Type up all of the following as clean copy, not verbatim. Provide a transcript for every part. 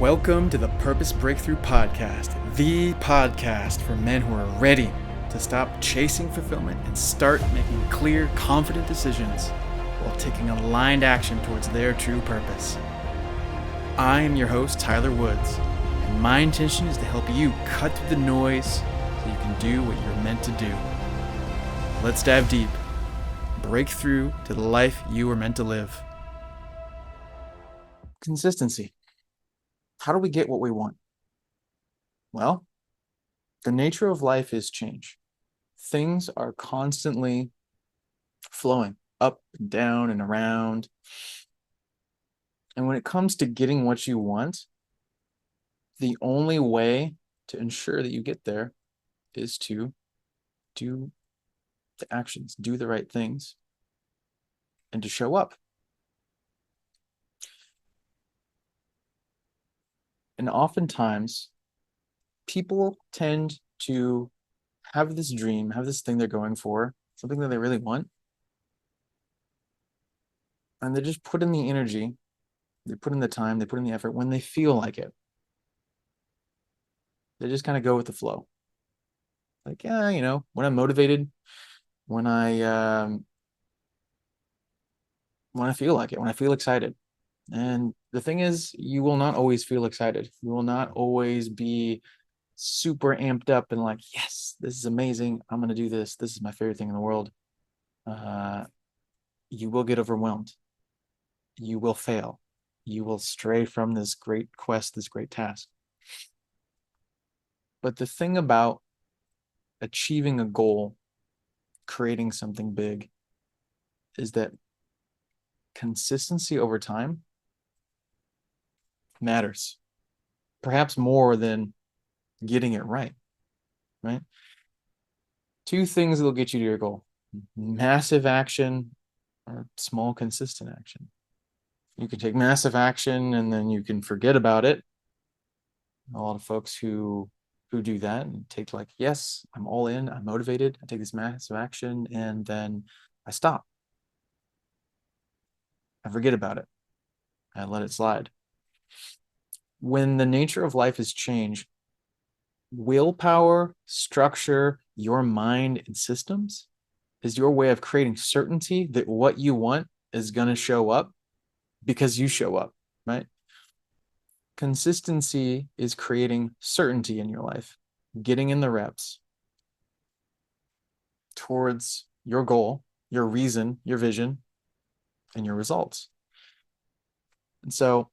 Welcome to the Purpose Breakthrough Podcast, the podcast for men who are ready to stop chasing fulfillment and start making clear, confident decisions while taking aligned action towards their true purpose. I am your host, Tyler Woods, and my intention is to help you cut through the noise so you can do what you're meant to do. Let's dive deep. Break through to the life you were meant to live. Consistency. How do we get what we want? Well, the nature of life is change. Things are constantly flowing up and down and around. And when it comes to getting what you want, the only way to ensure that you get there is to do the actions, do the right things, and to show up. And oftentimes, people tend to have this dream, have this thing they're going for, something that they really want. And they just put in the energy, they put in the time, they put in the effort when they feel like it. They just kind of go with the flow. Like, yeah, when I'm motivated, when I feel like it, when I feel excited. And the thing is, you will not always feel excited. You will not always be super amped up and like, yes, this is amazing. I'm going to do this. This is my favorite thing in the world. You will get overwhelmed. You will fail. You will stray from this great quest, this great task. But the thing about achieving a goal, creating something big, is that consistency over time matters, perhaps more than getting it right. Two things that will get you to your goal: massive action or small, consistent action. You can take massive action and then you can forget about it. A lot of folks who do that and take like, yes, I'm all in, I'm motivated, I take this massive action, and then I stop. I forget about it. I let it slide. When the nature of life is change, willpower, structure, your mind, and systems is your way of creating certainty that what you want is going to show up because you show up, right? Consistency is creating certainty in your life, getting in the reps towards your goal, your reason, your vision, and your results. And so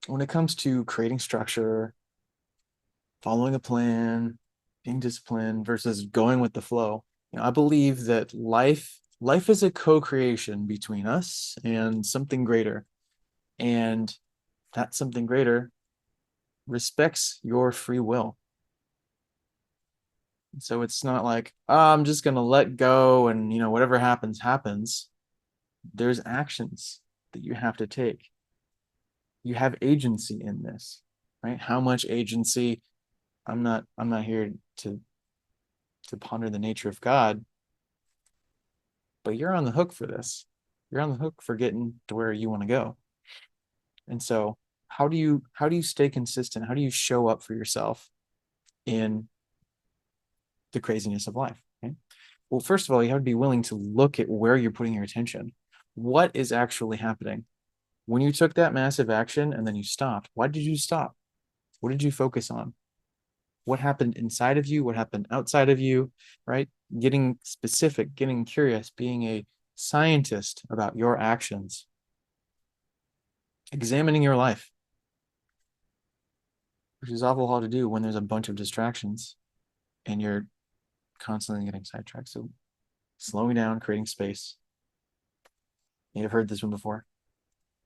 when it comes to creating structure, following a plan, being disciplined versus going with the flow, I believe that life is a co-creation between us and something greater. And that something greater respects your free will. So it's not like, I'm just going to let go and, whatever happens, happens. There's actions that you have to take. You have agency in this, right? How much agency? I'm not here to ponder the nature of God, but you're on the hook for this. You're on the hook for getting to where you want to go. And so how do you stay consistent? How do you show up for yourself in the craziness of life? Okay? Well, first of all, you have to be willing to look at where you're putting your attention. What is actually happening? When you took that massive action and then you stopped, why did you stop? What did you focus on? What happened inside of you? What happened outside of you, right? Getting specific, getting curious, being a scientist about your actions, examining your life, which is awful hard to do when there's a bunch of distractions and you're constantly getting sidetracked. So slowing down, creating space. You may have heard this one before.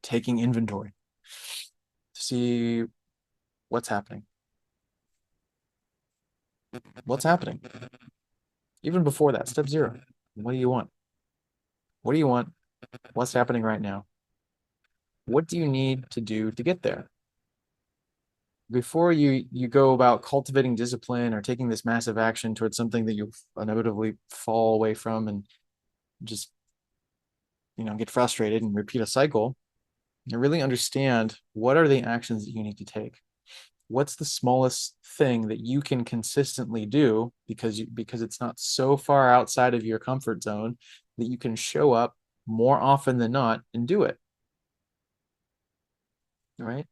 Taking inventory to see what's happening. What's happening? Even before that, step 0. What do you want? What do you want? What's happening right now? What do you need to do to get there? Before you go about cultivating discipline or taking this massive action towards something that you inevitably fall away from and just, get frustrated and repeat a cycle, and really understand what are the actions that you need to take. What's the smallest thing that you can consistently do because it's not so far outside of your comfort zone that you can show up more often than not and do it. Right?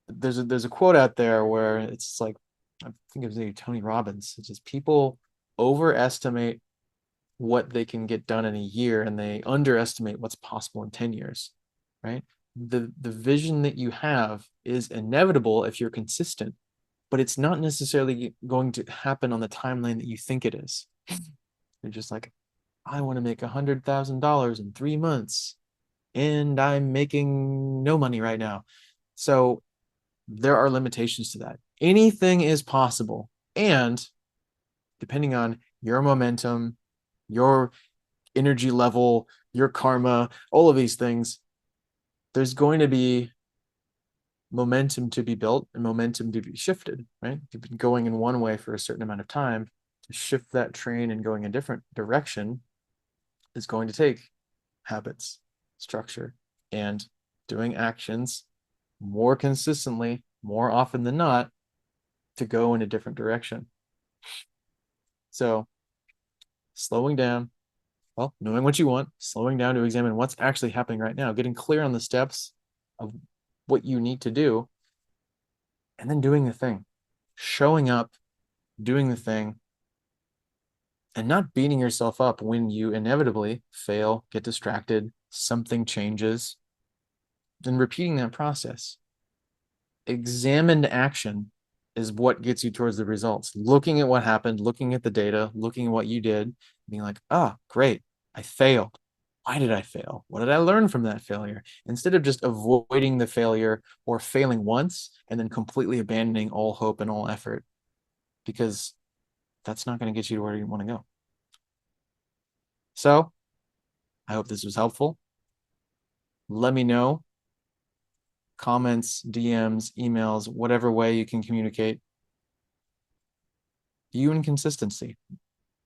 There's a quote out there where it's like, I think it was Tony Robbins. It's just people overestimate what they can get done in a year and they underestimate what's possible in 10 years, right? The vision that you have is inevitable if you're consistent, but it's not necessarily going to happen on the timeline that you think it is. You're just like, I want to make $100,000 in 3 months, and I'm making no money right now. So there are limitations to that. Anything is possible. And depending on your momentum, your energy level, your karma, all of these things, there's going to be momentum to be built and momentum to be shifted, right? You've been going in one way for a certain amount of time. To shift that train and going a different direction is going to take habits, structure, and doing actions more consistently, more often than not, to go in a different direction. So slowing down, well, knowing what you want, slowing down to examine what's actually happening right now, getting clear on the steps of what you need to do, and then doing the thing, showing up, doing the thing, and not beating yourself up when you inevitably fail, get distracted, something changes, then repeating that process. Examined action is what gets you towards the results. Looking at what happened, looking at the data, looking at what you did, being like, great, I failed. Why did I fail? What did I learn from that failure? Instead of just avoiding the failure or failing once and then completely abandoning all hope and all effort, because that's not going to get you to where you want to go. So I hope this was helpful. Let me know. Comments, DMs, emails, whatever way you can communicate. You and consistency.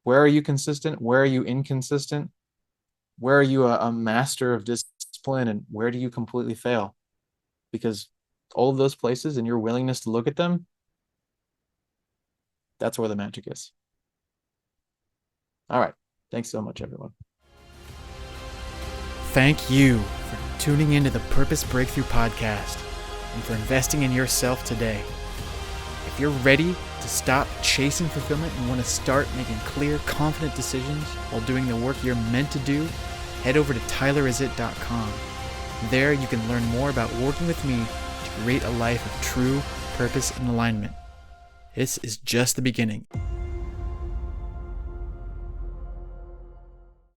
Where are you consistent? Where are you inconsistent? Where are you a master of discipline, and where do you completely fail? Because all of those places and your willingness to look at them, that's where the magic is. All right. Thanks so much, everyone. Thank you for tuning into the Purpose Breakthrough Podcast and for investing in yourself today. If you're ready to stop chasing fulfillment and want to start making clear, confident decisions while doing the work you're meant to do, head over to tylerisit.com. There you can learn more about working with me to create a life of true purpose and alignment. This is just the beginning.